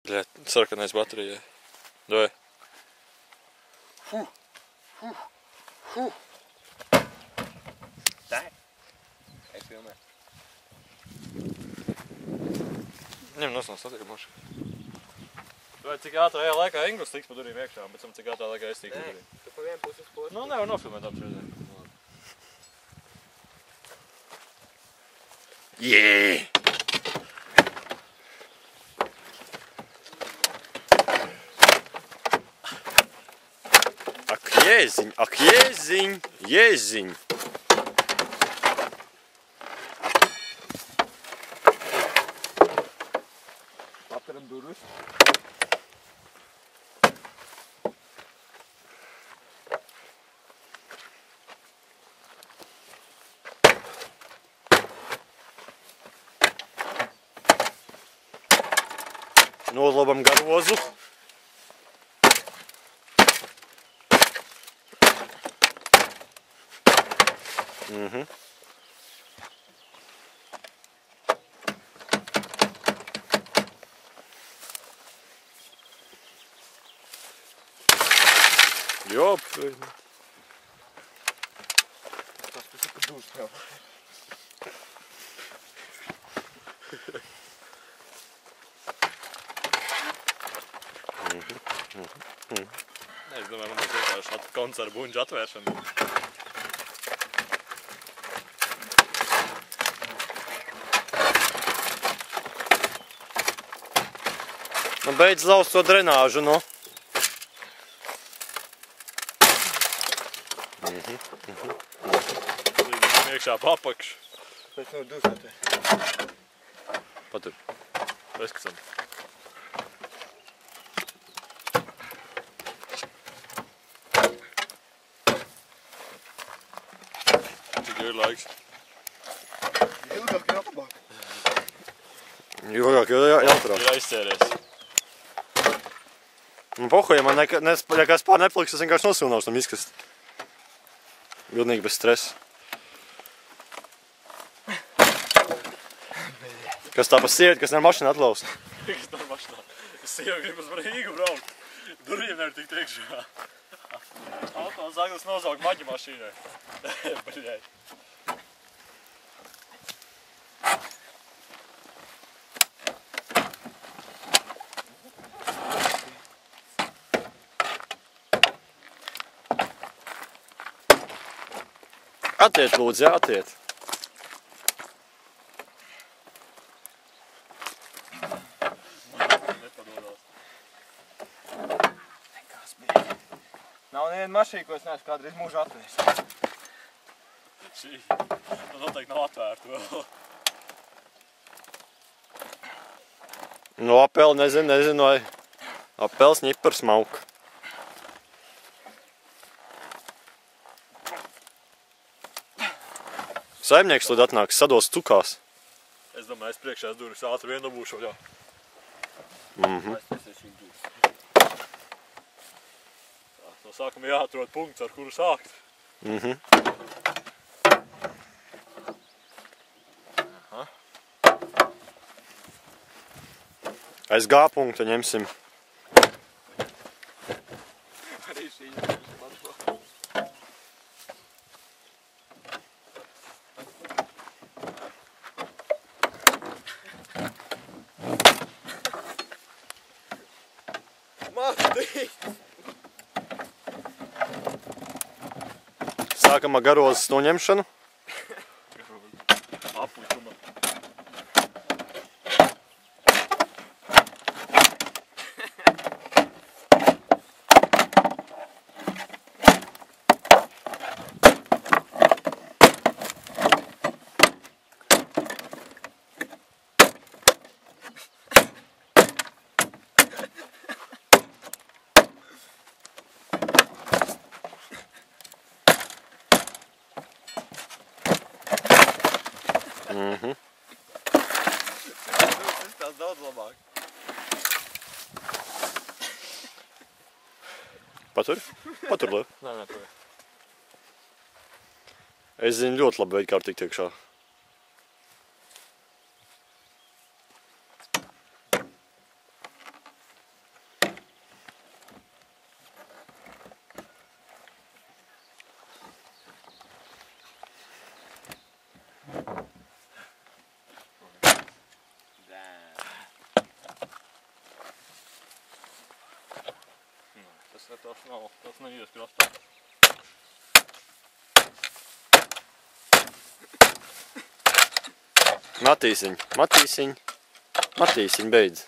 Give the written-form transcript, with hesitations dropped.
Bļēt, sarkanais baterijai. Doj. Tā? Es filmē. Ņem nos no statika mašīnu. Vai cik ātrā laikā Inglis tiks pa durīm iekšā, bet cik ātrā laikā es tiks pa durīm? Tu pa vienu pusi uz posmu. Nu, nevar nofilmēt apšreizē. Jē! Ak jēziņ, jēziņ! Atveram durvis. Nolabam garozu. Jop. Tas pēc pa dūs tev. Es domāju, man būs vienkārši koncertu buņģu atvēršana. Nu, beidz laust to drenāžu, nu. Līdz iekšā papakšu. Pēc no dūsotē. Patur. Bezkasam. Cik ir laiks? Ilgāk ir apmāk. Ilgāk ir jāatrā. Ir aizcēries. Nu, pohu, ja man nekas pār nepliks, es vienkārši nosilnāšu tam izkast. Pilnīgi bez stresa. Kas tā pa sievieti, kas nevar mašīnu atlaust? Kas nevar mašīnā? Es sievi grib uz Rīgu braukt. Durvīm nevar tikt iekšā. Autons Zaglis nozaukt maģi mašīnai. Baļai. Attiet, lūdzu, attiet. Nepadodās. Nekas bija. Nav neviena mašīna, ko es neesmu kādreiz mūžā atvērst. Šī noteikti nav atvērta vēl. Nu, apeli nezinu, vai apels ņipars mauka. Saimnieks lūdzu atnāks, sados cukās. Es domāju, es priekšējās durvis ātri vien dabūšu, jā. No sākuma jāatrod punkts, ar kuru sākt. Aiz G punktu ņemsim. Arī šī ir pašla. Sākam ar garozes noņemšanu. Aplikuma. Tas tās daudz labāk. Patur? Patur, lai. Nē, tur. Es zinu ļoti labi veidu, kā tikt iekšā. Tas nav ies krastā. Matīsiņ, beidz.